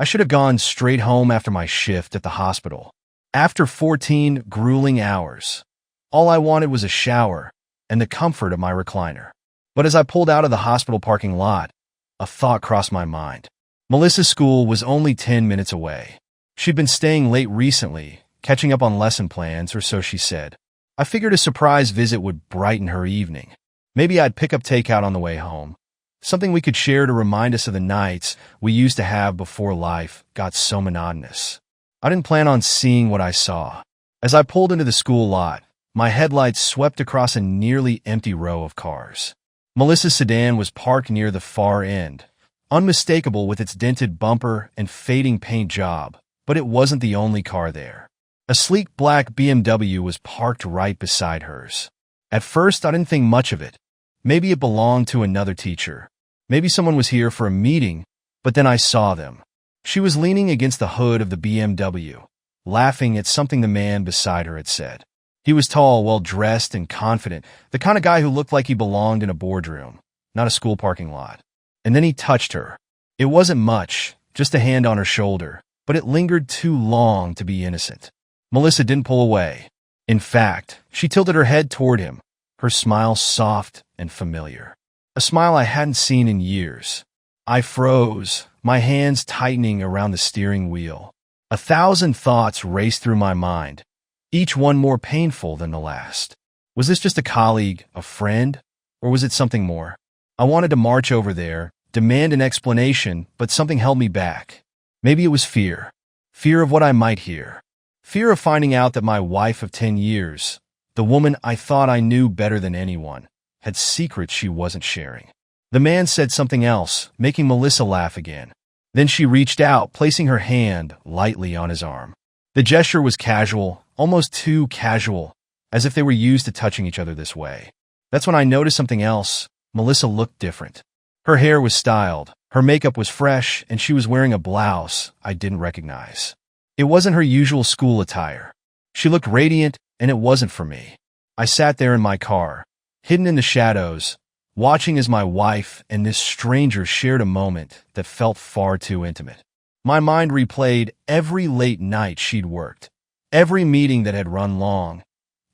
I should have gone straight home after my shift at the hospital. After 14 grueling hours, all I wanted was a shower and the comfort of my recliner. But as I pulled out of the hospital parking lot, a thought crossed my mind. Melissa's school was only 10 minutes away. She'd been staying late recently, catching up on lesson plans, or so she said. I figured a surprise visit would brighten her evening. Maybe I'd pick up takeout on the way home, something we could share to remind us of the nights we used to have before life got so monotonous. I didn't plan on seeing what I saw. As I pulled into the school lot, my headlights swept across a nearly empty row of cars. Melissa's sedan was parked near the far end, unmistakable with its dented bumper and fading paint job, but it wasn't the only car there. A sleek black BMW was parked right beside hers. At first, I didn't think much of it. Maybe it belonged to another teacher. Maybe someone was here for a meeting, but then I saw them. She was leaning against the hood of the BMW, laughing at something the man beside her had said. He was tall, well-dressed, and confident, the kind of guy who looked like he belonged in a boardroom, not a school parking lot. And then he touched her. It wasn't much, just a hand on her shoulder, but it lingered too long to be innocent. Melissa didn't pull away. In fact, she tilted her head toward him, her smile soft and familiar. A smile I hadn't seen in years. I froze, my hands tightening around the steering wheel. 1,000 thoughts raced through my mind, each one more painful than the last. Was this just a colleague, a friend, or was it something more? I wanted to march over there, demand an explanation, but something held me back. Maybe it was fear. Fear of what I might hear. Fear of finding out that my wife of 10 years, the woman I thought I knew better than anyone, had secrets she wasn't sharing. The man said something else, making Melissa laugh again. Then she reached out, placing her hand lightly on his arm. The gesture was casual, almost too casual, as if they were used to touching each other this way. That's when I noticed something else. Melissa looked different. Her hair was styled, her makeup was fresh, and she was wearing a blouse I didn't recognize. It wasn't her usual school attire. She looked radiant, and it wasn't for me. I sat there in my car, hidden in the shadows, watching as my wife and this stranger shared a moment that felt far too intimate. My mind replayed every late night she'd worked, every meeting that had run long,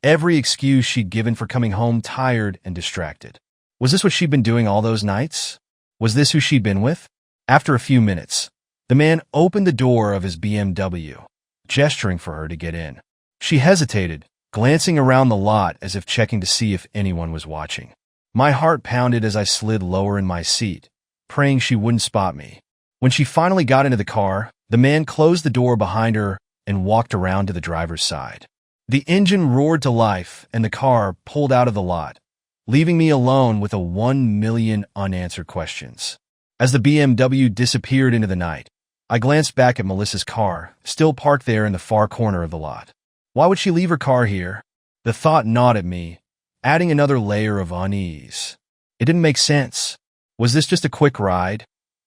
every excuse she'd given for coming home tired and distracted. Was this what she'd been doing all those nights? Was this who she'd been with? After a few minutes, the man opened the door of his BMW, gesturing for her to get in. She hesitated, glancing around the lot as if checking to see if anyone was watching. My heart pounded as I slid lower in my seat, praying she wouldn't spot me. When she finally got into the car, the man closed the door behind her and walked around to the driver's side. The engine roared to life and the car pulled out of the lot, leaving me alone with 1 million unanswered questions. As the BMW disappeared into the night, I glanced back at Melissa's car, still parked there in the far corner of the lot. Why would she leave her car here? The thought gnawed at me, adding another layer of unease. It didn't make sense. Was this just a quick ride?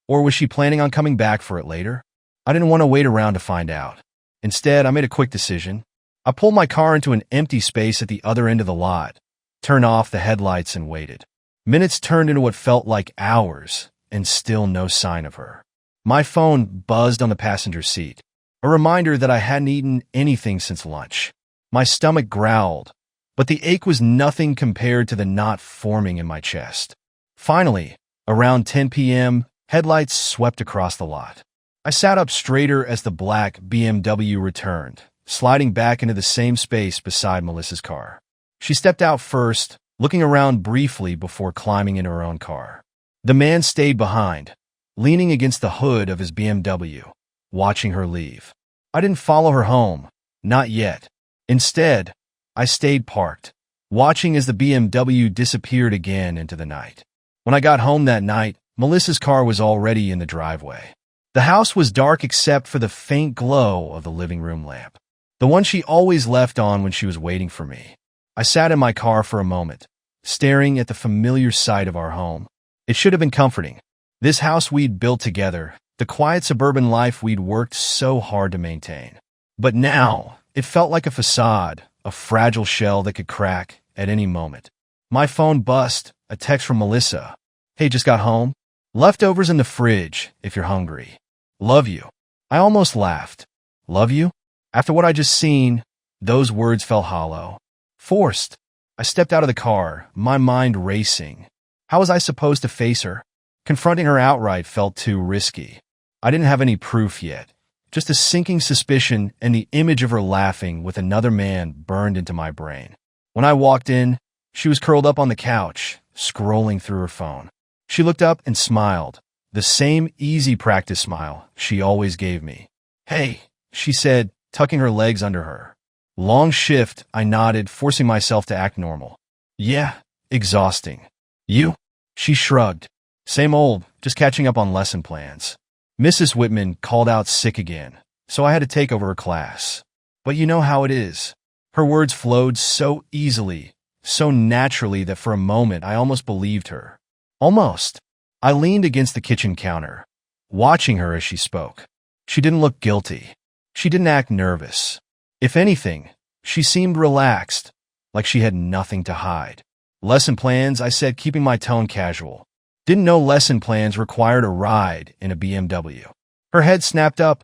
Or was she planning on coming back for it later? I didn't want to wait around to find out. Instead, I made a quick decision. I pulled my car into an empty space at the other end of the lot, turned off the headlights, and waited. Minutes turned into what felt like hours, and still no sign of her. My phone buzzed on the passenger seat, a reminder that I hadn't eaten anything since lunch. My stomach growled, but the ache was nothing compared to the knot forming in my chest. Finally, around 10 p.m., headlights swept across the lot. I sat up straighter as the black BMW returned, sliding back into the same space beside Melissa's car. She stepped out first, looking around briefly before climbing into her own car. The man stayed behind, leaning against the hood of his BMW, watching her leave. I didn't follow her home, not yet. Instead, I stayed parked, watching as the BMW disappeared again into the night. When I got home that night, Melissa's car was already in the driveway. The house was dark except for the faint glow of the living room lamp, the one she always left on when she was waiting for me. I sat in my car for a moment, staring at the familiar sight of our home. It should have been comforting. This house we'd built together, the quiet suburban life we'd worked so hard to maintain. But now, it felt like a facade, a fragile shell that could crack at any moment. My phone buzzed, a text from Melissa. Hey, just got home? Leftovers in the fridge if you're hungry. Love you. I almost laughed. Love you? After what I just seen, those words fell hollow. Forced. I stepped out of the car, my mind racing. How was I supposed to face her? Confronting her outright felt too risky. I didn't have any proof yet. Just a sinking suspicion and the image of her laughing with another man burned into my brain. When I walked in, she was curled up on the couch, scrolling through her phone. She looked up and smiled, the same easy practice smile she always gave me. Hey, she said, tucking her legs under her. Long shift, I nodded, forcing myself to act normal. Yeah, exhausting. You? She shrugged. Same old, just catching up on lesson plans. Mrs. Whitman called out sick again, so I had to take over her class. But you know how it is. Her words flowed so easily, so naturally that for a moment I almost believed her. Almost. I leaned against the kitchen counter, watching her as she spoke. She didn't look guilty. She didn't act nervous. If anything, she seemed relaxed, like she had nothing to hide. Lesson plans, I said, keeping my tone casual. Didn't know lesson plans required a ride in a BMW. Her head snapped up,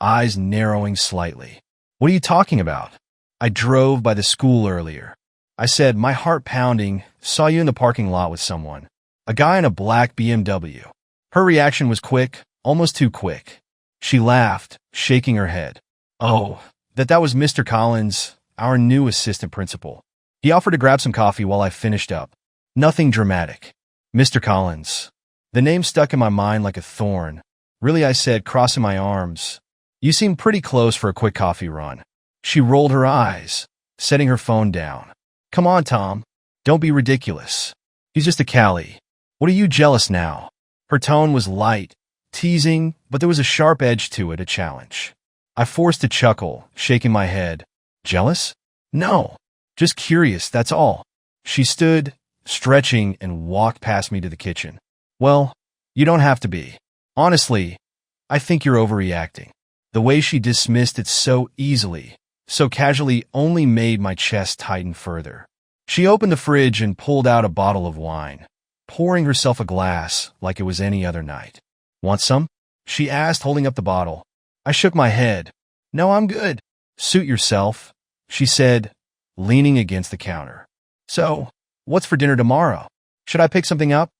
eyes narrowing slightly. What are you talking about? I drove by the school earlier. I said, my heart pounding, saw you in the parking lot with someone. A guy in a black BMW. Her reaction was quick, almost too quick. She laughed, shaking her head. Oh, that was Mr. Collins, our new assistant principal. He offered to grab some coffee while I finished up. Nothing dramatic. Mr. Collins. The name stuck in my mind like a thorn. Really, I said, crossing my arms. You seem pretty close for a quick coffee run. She rolled her eyes, setting her phone down. Come on, Tom. Don't be ridiculous. He's just a Callie. What are you jealous now? Her tone was light, teasing, but there was a sharp edge to it, a challenge. I forced a chuckle, shaking my head. Jealous? No. Just curious, that's all. She stood, stretching, and walked past me to the kitchen. Well, you don't have to be. Honestly, I think you're overreacting. The way she dismissed it so easily, so casually, only made my chest tighten further. She opened the fridge and pulled out a bottle of wine, pouring herself a glass like it was any other night. Want some? She asked, holding up the bottle. I shook my head. No, I'm good. Suit yourself, she said, leaning against the counter. So, what's for dinner tomorrow? Should I pick something up?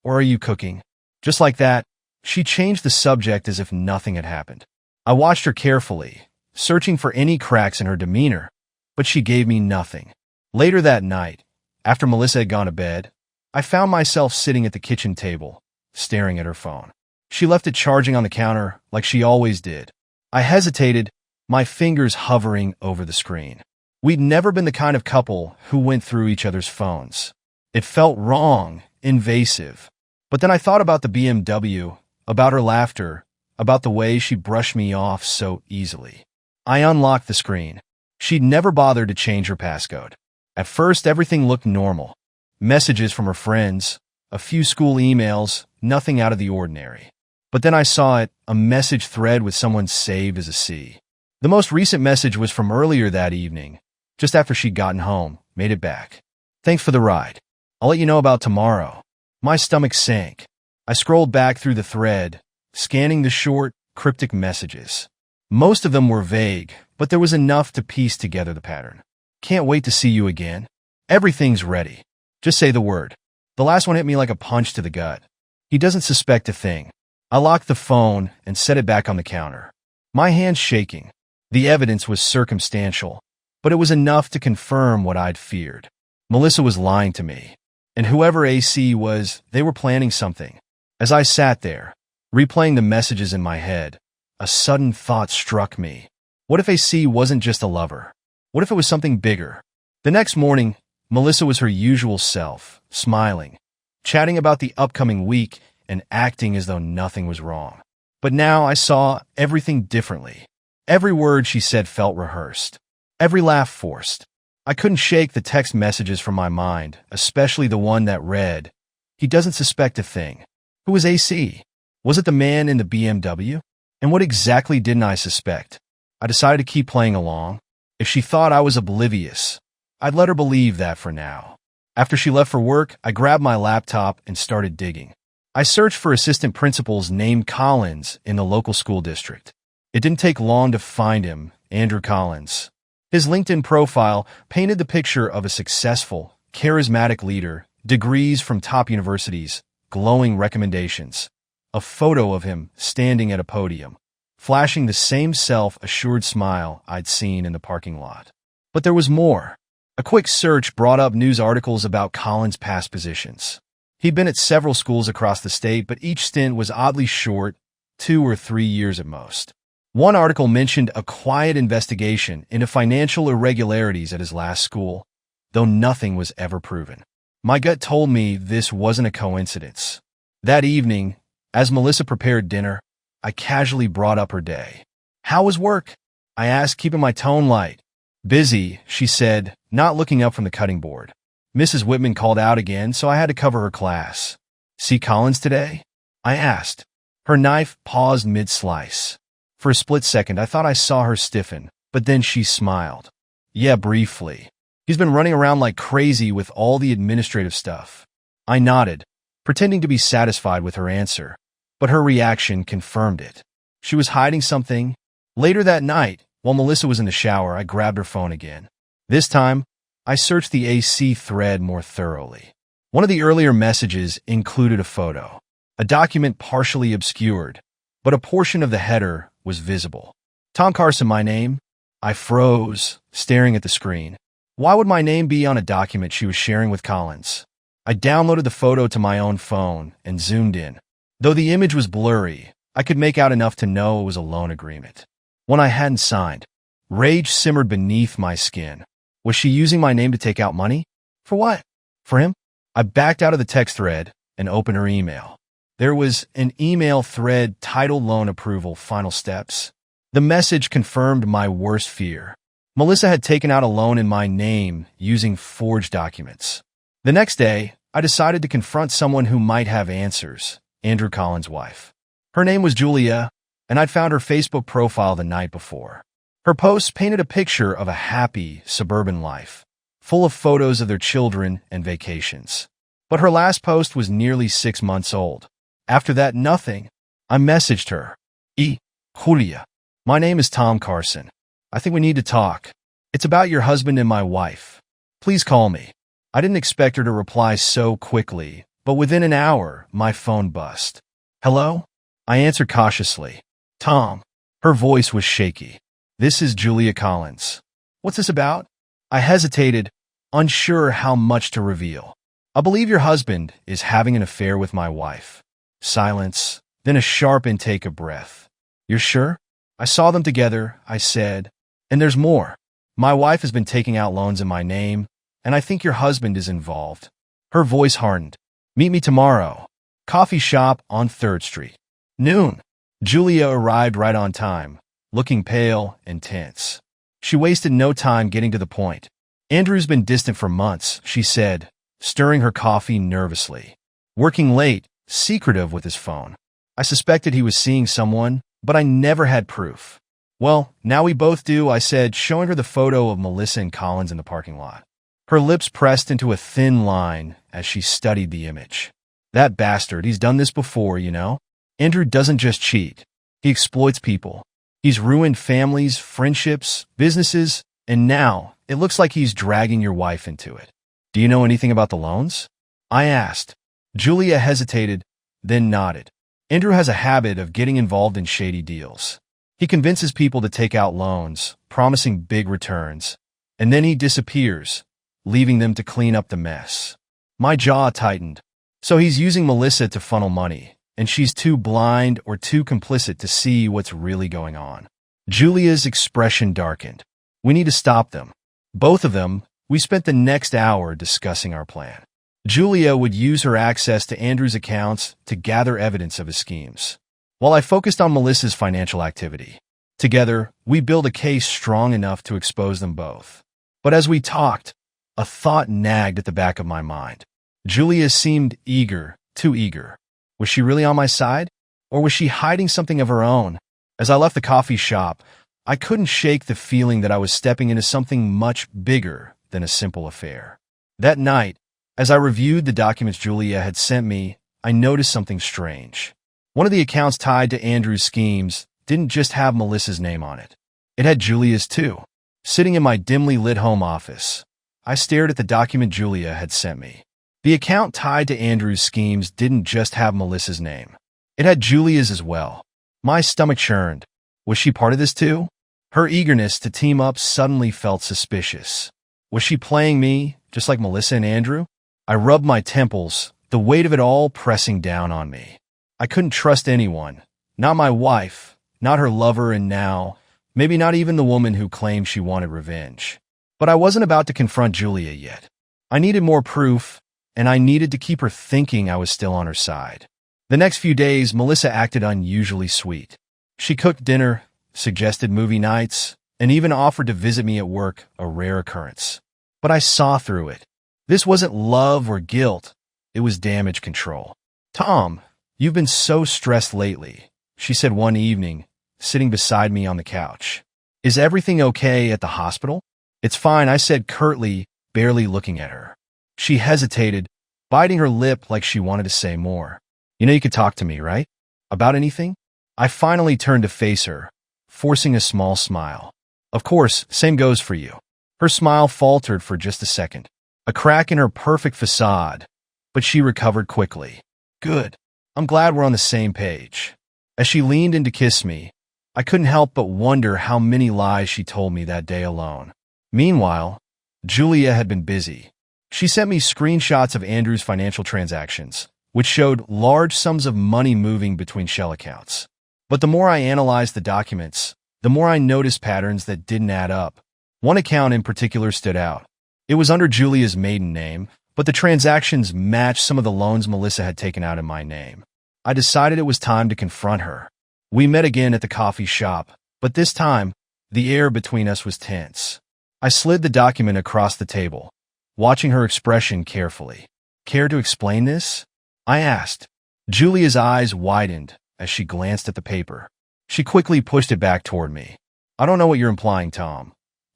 Or are you cooking? Just like that, she changed the subject as if nothing had happened. I watched her carefully, searching for any cracks in her demeanor, but she gave me nothing. Later that night, after Melissa had gone to bed, I found myself sitting at the kitchen table, staring at her phone. She left it charging on the counter like she always did. I hesitated, my fingers hovering over the screen. We'd never been the kind of couple who went through each other's phones. It felt wrong, invasive. But then I thought about the BMW, about her laughter, about the way she brushed me off so easily. I unlocked the screen. She'd never bothered to change her passcode. At first, everything looked normal. Messages from her friends, a few school emails, nothing out of the ordinary. But then I saw it, a message thread with someone saved as a C. The most recent message was from earlier that evening, just after she'd gotten home, made it back. Thanks for the ride. I'll let you know about tomorrow. My stomach sank. I scrolled back through the thread, scanning the short, cryptic messages. Most of them were vague, but there was enough to piece together the pattern. Can't wait to see you again. Everything's ready. Just say the word. The last one hit me like a punch to the gut. He doesn't suspect a thing. I locked the phone and set it back on the counter. My hands shaking. The evidence was circumstantial, but it was enough to confirm what I'd feared. Melissa was lying to me. And whoever AC was, they were planning something. As I sat there, replaying the messages in my head, a sudden thought struck me. What if AC wasn't just a lover? What if it was something bigger? The next morning, Melissa was her usual self, smiling, chatting about the upcoming week and acting as though nothing was wrong. But now I saw everything differently. Every word she said felt rehearsed. Every laugh forced. I couldn't shake the text messages from my mind, especially the one that read, "He doesn't suspect a thing." Who was AC? Was it the man in the BMW? And what exactly didn't I suspect? I decided to keep playing along. If she thought I was oblivious, I'd let her believe that for now. After she left for work, I grabbed my laptop and started digging. I searched for assistant principals named Collins in the local school district. It didn't take long to find him, Andrew Collins. His LinkedIn profile painted the picture of a successful, charismatic leader, degrees from top universities, glowing recommendations. A photo of him standing at a podium, flashing the same self-assured smile I'd seen in the parking lot. But there was more. A quick search brought up news articles about Collins' past positions. He'd been at several schools across the state, but each stint was oddly short, 2 or 3 years at most. One article mentioned a quiet investigation into financial irregularities at his last school, though nothing was ever proven. My gut told me this wasn't a coincidence. That evening, as Melissa prepared dinner, I casually brought up her day. "How was work?" I asked, keeping my tone light. "Busy," she said, not looking up from the cutting board. Mrs. Whitman called out again, so I had to cover her class. "See Collins today?" I asked. Her knife paused mid-slice. For a split second, I thought I saw her stiffen, but then she smiled. "Yeah, briefly. He's been running around like crazy with all the administrative stuff." I nodded, pretending to be satisfied with her answer, but her reaction confirmed it. She was hiding something. Later that night, while Melissa was in the shower, I grabbed her phone again. This time, I searched the AC thread more thoroughly. One of the earlier messages included a photo, a document partially obscured, but a portion of the header was visible. "Tom Carson, my name?" I froze, staring at the screen. Why would my name be on a document she was sharing with Collins? I downloaded the photo to my own phone and zoomed in. Though the image was blurry, I could make out enough to know it was a loan agreement. One I hadn't signed. Rage simmered beneath my skin. Was she using my name to take out money? For what? For him? I backed out of the text thread and opened her email. There was an email thread titled Loan Approval Final Steps. The message confirmed my worst fear. Melissa had taken out a loan in my name using forged documents. The next day, I decided to confront someone who might have answers, Andrew Collins' wife. Her name was Julia, and I'd found her Facebook profile the night before. Her posts painted a picture of a happy, suburban life, full of photos of their children and vacations. But her last post was nearly 6 months old. After that, nothing. I messaged her. Julia. My name is Tom Carson. I think we need to talk. It's about your husband and my wife. Please call me. I didn't expect her to reply so quickly, but within an hour, my phone buzzed. "Hello?" I answered cautiously. "Tom." Her voice was shaky. "This is Julia Collins." "What's this about?" I hesitated, unsure how much to reveal. "I believe your husband is having an affair with my wife." Silence, then a sharp intake of breath. "You're sure?" "I saw them together," I said. "And there's more. My wife has been taking out loans in my name, and I think your husband is involved." Her voice hardened. "Meet me tomorrow. Coffee shop on 3rd Street. Noon." Julia arrived right on time, looking pale and tense. She wasted no time getting to the point. "Andrew's been distant for months," she said, stirring her coffee nervously. "Working late, secretive with his phone. I suspected he was seeing someone, but I never had proof." "Well, now we both do," I said, showing her the photo of Melissa and Collins in the parking lot. Her lips pressed into a thin line as she studied the image. "That bastard, he's done this before, you know? Andrew doesn't just cheat. He exploits people. He's ruined families, friendships, businesses, and now it looks like he's dragging your wife into it." "Do you know anything about the loans?" I asked. Julia hesitated, then nodded. "Andrew has a habit of getting involved in shady deals. He convinces people to take out loans, promising big returns, and then he disappears, leaving them to clean up the mess." My jaw tightened. "So he's using Melissa to funnel money, and she's too blind or too complicit to see what's really going on." Julia's expression darkened. "We need to stop them." Both of them. We spent the next hour discussing our plan. Julia would use her access to Andrew's accounts to gather evidence of his schemes, while I focused on Melissa's financial activity. Together, we built a case strong enough to expose them both. But as we talked, a thought nagged at the back of my mind. Julia seemed eager, too eager. Was she really on my side? Or was she hiding something of her own? As I left the coffee shop, I couldn't shake the feeling that I was stepping into something much bigger than a simple affair. That night, as I reviewed the documents Julia had sent me, I noticed something strange. One of the accounts tied to Andrew's schemes didn't just have Melissa's name on it. It had Julia's too. Sitting in my dimly lit home office, I stared at the document Julia had sent me. The account tied to Andrew's schemes didn't just have Melissa's name. It had Julia's as well. My stomach churned. Was she part of this too? Her eagerness to team up suddenly felt suspicious. Was she playing me, just like Melissa and Andrew? I rubbed my temples, the weight of it all pressing down on me. I couldn't trust anyone. Not my wife, not her lover, and now, maybe not even the woman who claimed she wanted revenge. But I wasn't about to confront Julia yet. I needed more proof, and I needed to keep her thinking I was still on her side. The next few days, Melissa acted unusually sweet. She cooked dinner, suggested movie nights, and even offered to visit me at work, a rare occurrence. But I saw through it. This wasn't love or guilt. It was damage control. "Tom, you've been so stressed lately," she said one evening, sitting beside me on the couch. "Is everything okay at the hospital?" "It's fine," I said curtly, barely looking at her. She hesitated, biting her lip like she wanted to say more. "You know you could talk to me, right? About anything?" I finally turned to face her, forcing a small smile. "Of course, same goes for you." Her smile faltered for just a second, a crack in her perfect facade, but she recovered quickly. "Good. I'm glad we're on the same page." As she leaned in to kiss me, I couldn't help but wonder how many lies she told me that day alone. Meanwhile, Julia had been busy. She sent me screenshots of Andrew's financial transactions, which showed large sums of money moving between shell accounts. But the more I analyzed the documents, the more I noticed patterns that didn't add up. One account in particular stood out. It was under Julia's maiden name, but the transactions matched some of the loans Melissa had taken out in my name. I decided it was time to confront her. We met again at the coffee shop, but this time, the air between us was tense. I slid the document across the table, watching her expression carefully. "Care to explain this?" I asked. Julia's eyes widened as she glanced at the paper. She quickly pushed it back toward me. "I don't know what you're implying, Tom.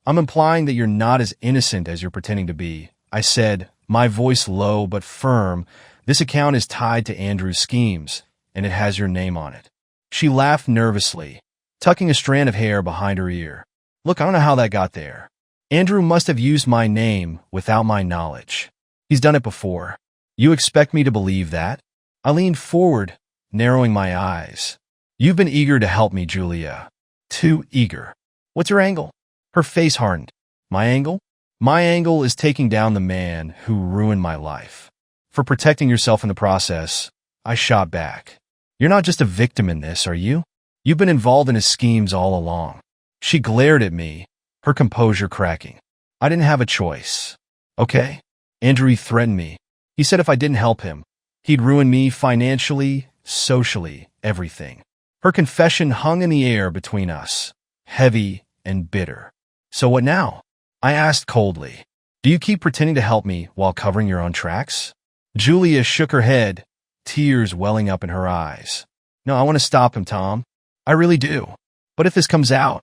I'm implying that you're not as innocent as you're pretending to be," I said, my voice low but firm. "This account is tied to Andrew's schemes, and it has your name on it." She laughed nervously, tucking a strand of hair behind her ear. "Look, I don't know how that got there. Andrew must have used my name without my knowledge. He's done it before. You expect me to believe that?" I leaned forward, narrowing my eyes. "You've been eager to help me, Julia. Too eager. What's your angle?" Her face hardened. "My angle? My angle is taking down the man who ruined my life. For protecting yourself in the process," I shot back. "You're not just a victim in this, are you? You've been involved in his schemes all along." She glared at me, her composure cracking. "I didn't have a choice. Okay?" Andrew threatened me. He said if I didn't help him, he'd ruin me financially, socially, everything. Her confession hung in the air between us, heavy and bitter. "So what now?" I asked coldly. "Do you keep pretending to help me while covering your own tracks?" Julia shook her head, tears welling up in her eyes. "No, I want to stop him, Tom. I really do. But if this comes out,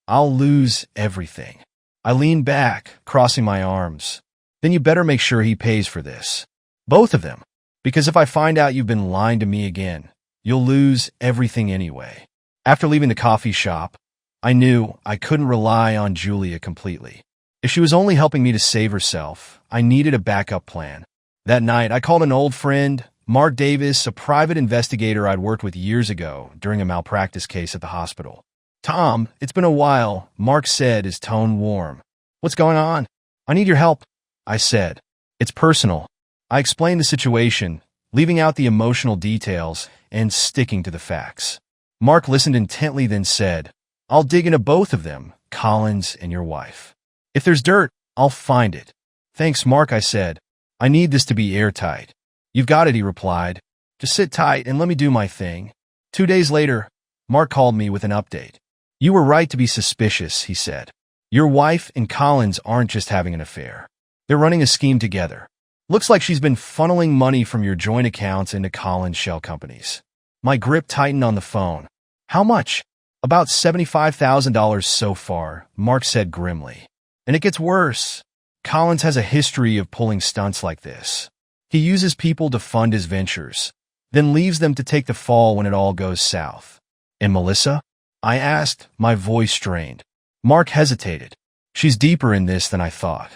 I'll lose everything." I leaned back, crossing my arms. "Then you better make sure he pays for this. Both of them. Because if I find out you've been lying to me again, you'll lose everything anyway." After leaving the coffee shop, I knew I couldn't rely on Julia completely. If she was only helping me to save herself, I needed a backup plan. That night, I called an old friend, Mark Davis, a private investigator I'd worked with years ago during a malpractice case at the hospital. "Tom, it's been a while," Mark said, his tone warm. "What's going on?" "I need your help," I said. "It's personal." I explained the situation, leaving out the emotional details and sticking to the facts. Mark listened intently, then said, "I'll dig into both of them, Collins and your wife. If there's dirt, I'll find it." "Thanks, Mark," I said. "I need this to be airtight." "You've got it," he replied. "Just sit tight and let me do my thing." 2 days later, Mark called me with an update. "You were right to be suspicious," he said. "Your wife and Collins aren't just having an affair. They're running a scheme together. Looks like she's been funneling money from your joint accounts into Collins' shell companies." My grip tightened on the phone. "How much?" "About $75,000 so far," Mark said grimly. "And it gets worse. Collins has a history of pulling stunts like this. He uses people to fund his ventures, then leaves them to take the fall when it all goes south." "And Melissa?" I asked, my voice strained. Mark hesitated. She's deeper in this than I thought.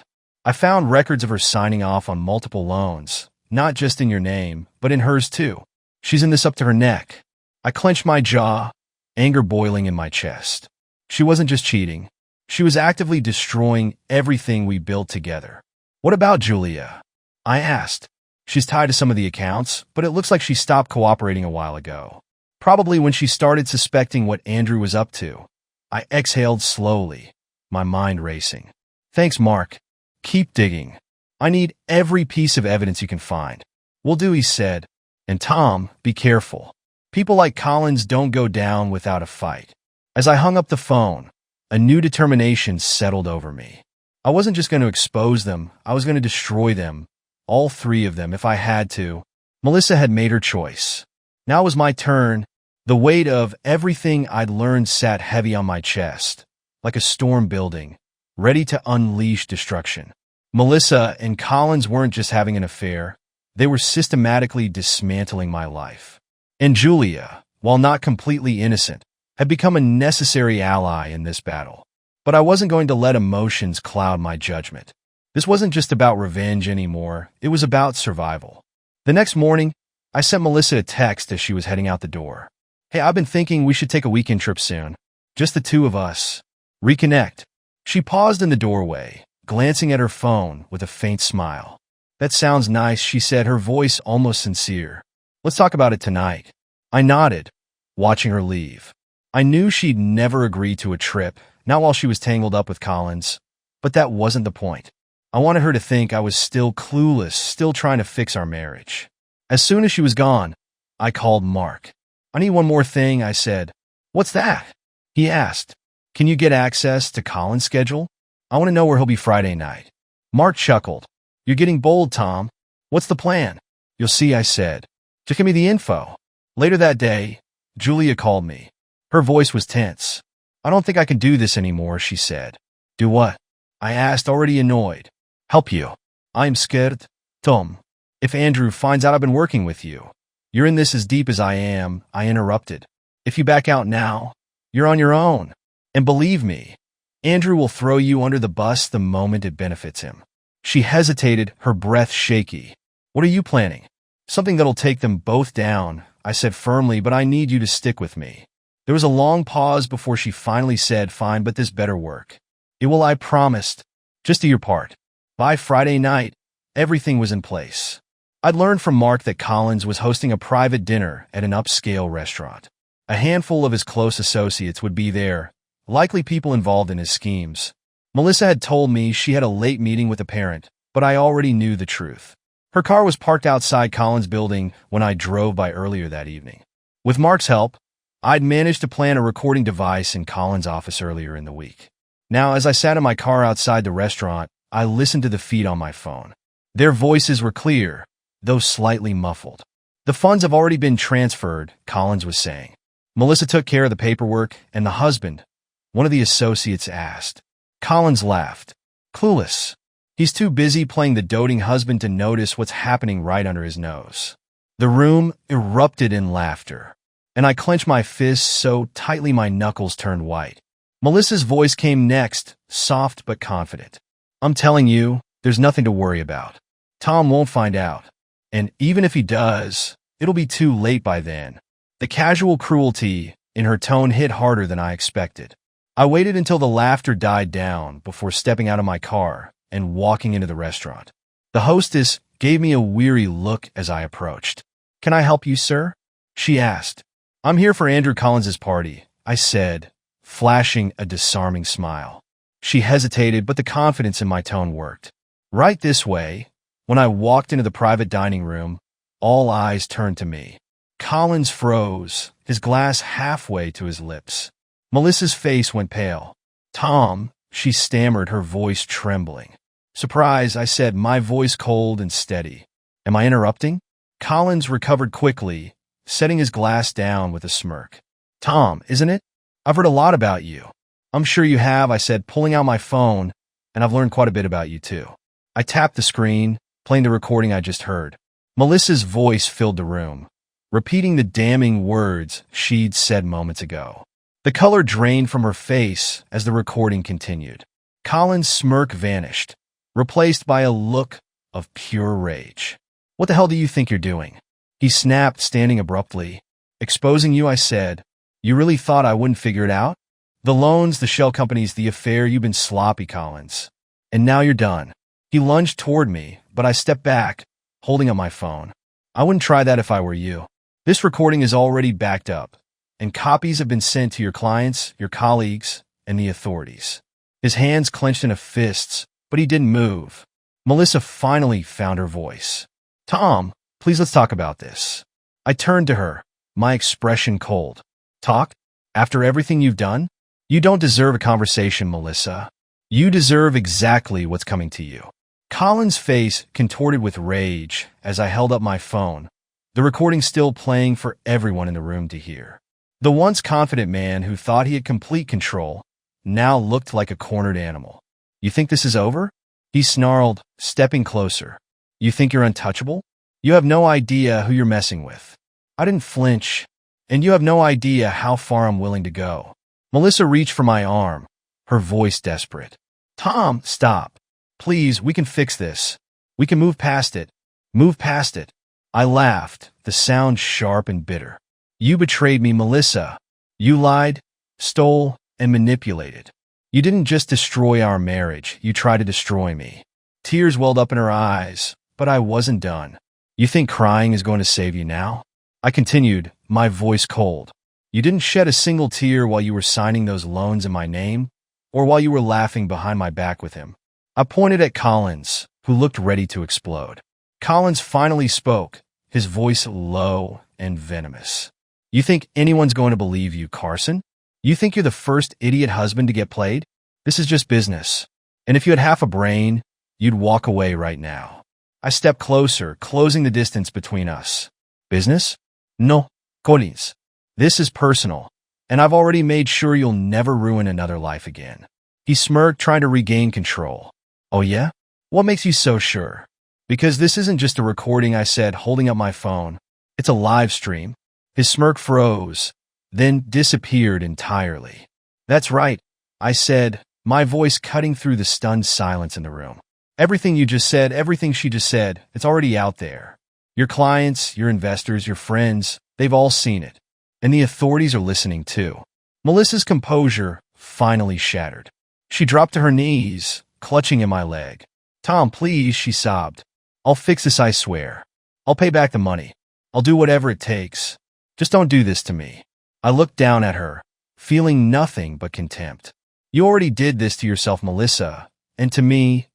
I found records of her signing off on multiple loans, not just in your name, but in hers too. She's in this up to her neck. I clenched my jaw, anger boiling in my chest. She wasn't just cheating. She was actively destroying everything we built together. What about Julia? I asked. She's tied to some of the accounts, but it looks like she stopped cooperating a while ago. Probably when she started suspecting what Andrew was up to. I exhaled slowly, my mind racing. Thanks, Mark. Keep digging. I need every piece of evidence you can find. Will do, he said. And Tom, be careful. People like Collins don't go down without a fight. As I hung up the phone, a new determination settled over me. I wasn't just going to expose them, I was going to destroy them. All three of them, if I had to. Melissa had made her choice. Now it was my turn. The weight of everything I'd learned sat heavy on my chest, like a storm building, ready to unleash destruction. Melissa and Collins weren't just having an affair. They were systematically dismantling my life. And Julia, while not completely innocent, had become a necessary ally in this battle. But I wasn't going to let emotions cloud my judgment. This wasn't just about revenge anymore, it was about survival. The next morning, I sent Melissa a text as she was heading out the door. Hey, I've been thinking we should take a weekend trip soon. Just the two of us. Reconnect. She paused in the doorway, glancing at her phone with a faint smile. That sounds nice, she said, her voice almost sincere. Let's talk about it tonight. I nodded, watching her leave. I knew she'd never agree to a trip, not while she was tangled up with Collins. But that wasn't the point. I wanted her to think I was still clueless, still trying to fix our marriage. As soon as she was gone, I called Mark. I need one more thing, I said. What's that? He asked. Can you get access to Collins' schedule? I want to know where he'll be Friday night. Mark chuckled. You're getting bold, Tom. What's the plan? You'll see, I said. Just give me the info. Later that day, Julia called me. Her voice was tense. I don't think I can do this anymore, she said. Do what? I asked, already annoyed. Help you. I'm scared, Tom. If Andrew finds out I've been working with you, you're in this as deep as I am, I interrupted. If you back out now, you're on your own. And believe me, Andrew will throw you under the bus the moment it benefits him. She hesitated, her breath shaky. What are you planning? Something that'll take them both down, I said firmly, but I need you to stick with me. There was a long pause before she finally said, fine, but this better work. It will, I promised. Just do your part. By Friday night, everything was in place. I'd learned from Mark that Collins was hosting a private dinner at an upscale restaurant. A handful of his close associates would be there, likely people involved in his schemes. Melissa had told me she had a late meeting with a parent, but I already knew the truth. Her car was parked outside Collins' building when I drove by earlier that evening. With Mark's help, I'd managed to plant a recording device in Collins' office earlier in the week. Now, as I sat in my car outside the restaurant, I listened to the feed on my phone. Their voices were clear, though slightly muffled. The funds have already been transferred, Collins was saying. Melissa took care of the paperwork, and the husband, one of the associates, asked. Collins laughed. Clueless. He's too busy playing the doting husband to notice what's happening right under his nose. The room erupted in laughter, and I clenched my fists so tightly my knuckles turned white. Melissa's voice came next, soft but confident. I'm telling you, there's nothing to worry about. Tom won't find out. And even if he does, it'll be too late by then. The casual cruelty in her tone hit harder than I expected. I waited until the laughter died down before stepping out of my car and walking into the restaurant. The hostess gave me a weary look as I approached. Can I help you, sir? She asked. I'm here for Andrew Collins' party, I said, flashing a disarming smile. She hesitated, but the confidence in my tone worked. Right this way. When I walked into the private dining room, all eyes turned to me. Collins froze, his glass halfway to his lips. Melissa's face went pale. Tom, she stammered, her voice trembling. Surprise, I said, my voice cold and steady. Am I interrupting? Collins recovered quickly, setting his glass down with a smirk. Tom, isn't it? I've heard a lot about you. I'm sure you have, I said, pulling out my phone, and I've learned quite a bit about you too. I tapped the screen, playing the recording I just heard. Melissa's voice filled the room, repeating the damning words she'd said moments ago. The color drained from her face as the recording continued. Colin's smirk vanished, replaced by a look of pure rage. "What the hell do you think you're doing?" he snapped, standing abruptly. "Exposing you," I said. "You really thought I wouldn't figure it out? The loans, the shell companies, the affair, you've been sloppy, Collins. And now you're done." He lunged toward me, but I stepped back, holding up my phone. "I wouldn't try that if I were you. This recording is already backed up, and copies have been sent to your clients, your colleagues, and the authorities." His hands clenched into fists, but he didn't move. Melissa finally found her voice. "Tom, please let's talk about this." I turned to her, my expression cold. "Talk? After everything you've done? You don't deserve a conversation, Melissa. You deserve exactly what's coming to you." Colin's face contorted with rage as I held up my phone, the recording still playing for everyone in the room to hear. The once confident man who thought he had complete control now looked like a cornered animal. "You think this is over?" he snarled, stepping closer. "You think you're untouchable? You have no idea who you're messing with." I didn't flinch, "And you have no idea how far I'm willing to go." Melissa reached for my arm, her voice desperate. "Tom, stop. Please, we can fix this. We can move past it. Move past it." I laughed, the sound sharp and bitter. "You betrayed me, Melissa. You lied, stole, and manipulated. You didn't just destroy our marriage, you tried to destroy me." Tears welled up in her eyes, but I wasn't done. "You think crying is going to save you now?" I continued, my voice cold. "You didn't shed a single tear while you were signing those loans in my name, or while you were laughing behind my back with him." I pointed at Collins, who looked ready to explode. Collins finally spoke, his voice low and venomous. "You think anyone's going to believe you, Carson? You think you're the first idiot husband to get played? This is just business. And if you had half a brain, you'd walk away right now." I stepped closer, closing the distance between us. "Business? No, Collins. This is personal, and I've already made sure you'll never ruin another life again." He smirked, trying to regain control. "Oh yeah? What makes you so sure?" "Because this isn't just a recording," I said, holding up my phone. "It's a live stream." His smirk froze, then disappeared entirely. "That's right," I said, my voice cutting through the stunned silence in the room. "Everything you just said, everything she just said, it's already out there. Your clients, your investors, your friends, they've all seen it. And the authorities are listening too." Melissa's composure finally shattered. She dropped to her knees, clutching at my leg. "Tom, please," she sobbed. "I'll fix this, I swear. I'll pay back the money. I'll do whatever it takes. Just don't do this to me." I looked down at her, feeling nothing but contempt. "You already did this to yourself, Melissa, and to me,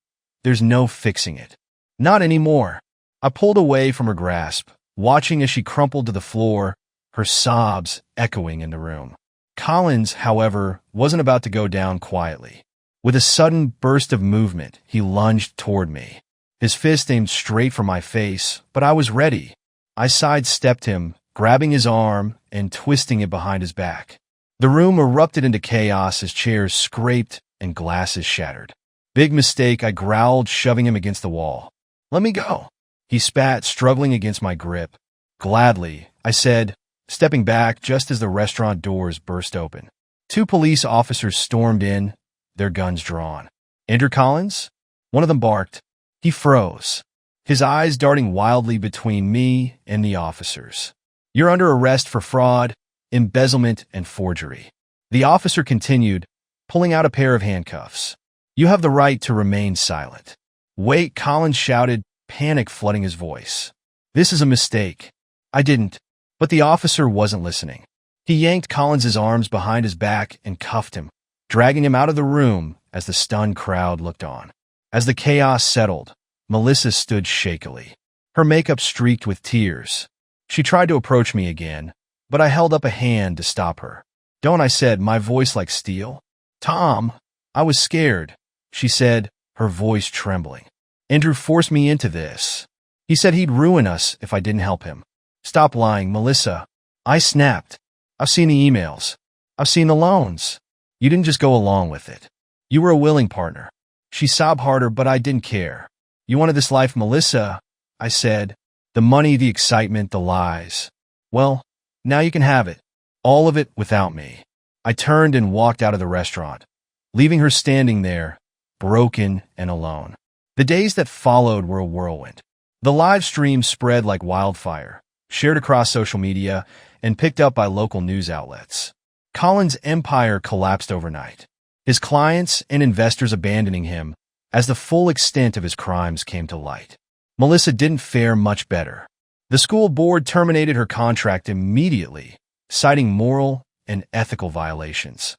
there's no fixing it. Not anymore." I pulled away from her grasp, watching as she crumpled to the floor, her sobs echoing in the room. Collins, however, wasn't about to go down quietly. With a sudden burst of movement, he lunged toward me. His fist aimed straight for my face, but I was ready. I sidestepped him, grabbing his arm and twisting it behind his back. The room erupted into chaos as chairs scraped and glasses shattered. "Big mistake," I growled, shoving him against the wall. "Let me go." He spat, struggling against my grip. "Gladly," I said, stepping back just as the restaurant doors burst open. 2 police officers stormed in, their guns drawn. "Enter, Collins?" One of them barked. He froze, his eyes darting wildly between me and the officers. "You're under arrest for fraud, embezzlement, and forgery." The officer continued, pulling out a pair of handcuffs. "You have the right to remain silent." "Wait," Collins shouted, panic flooding his voice. "This is a mistake." I didn't, but the officer wasn't listening. He yanked Collins's arms behind his back and cuffed him, dragging him out of the room as the stunned crowd looked on. As the chaos settled, Melissa stood shakily, her makeup streaked with tears. She tried to approach me again, but I held up a hand to stop her. "Don't," I said, my voice like steel. "Tom, I was scared," she said, her voice trembling. "Andrew forced me into this. He said he'd ruin us if I didn't help him." "Stop lying, Melissa." I snapped. "I've seen the emails. I've seen the loans. You didn't just go along with it. You were a willing partner." She sobbed harder, but I didn't care. "You wanted this life, Melissa," I said. "The money, the excitement, the lies. Well, now you can have it. All of it without me." I turned and walked out of the restaurant, leaving her standing there, broken and alone. The days that followed were a whirlwind. The live stream spread like wildfire, shared across social media, and picked up by local news outlets. Colin's empire collapsed overnight, his clients and investors abandoning him as the full extent of his crimes came to light. Melissa didn't fare much better. The school board terminated her contract immediately, citing moral and ethical violations.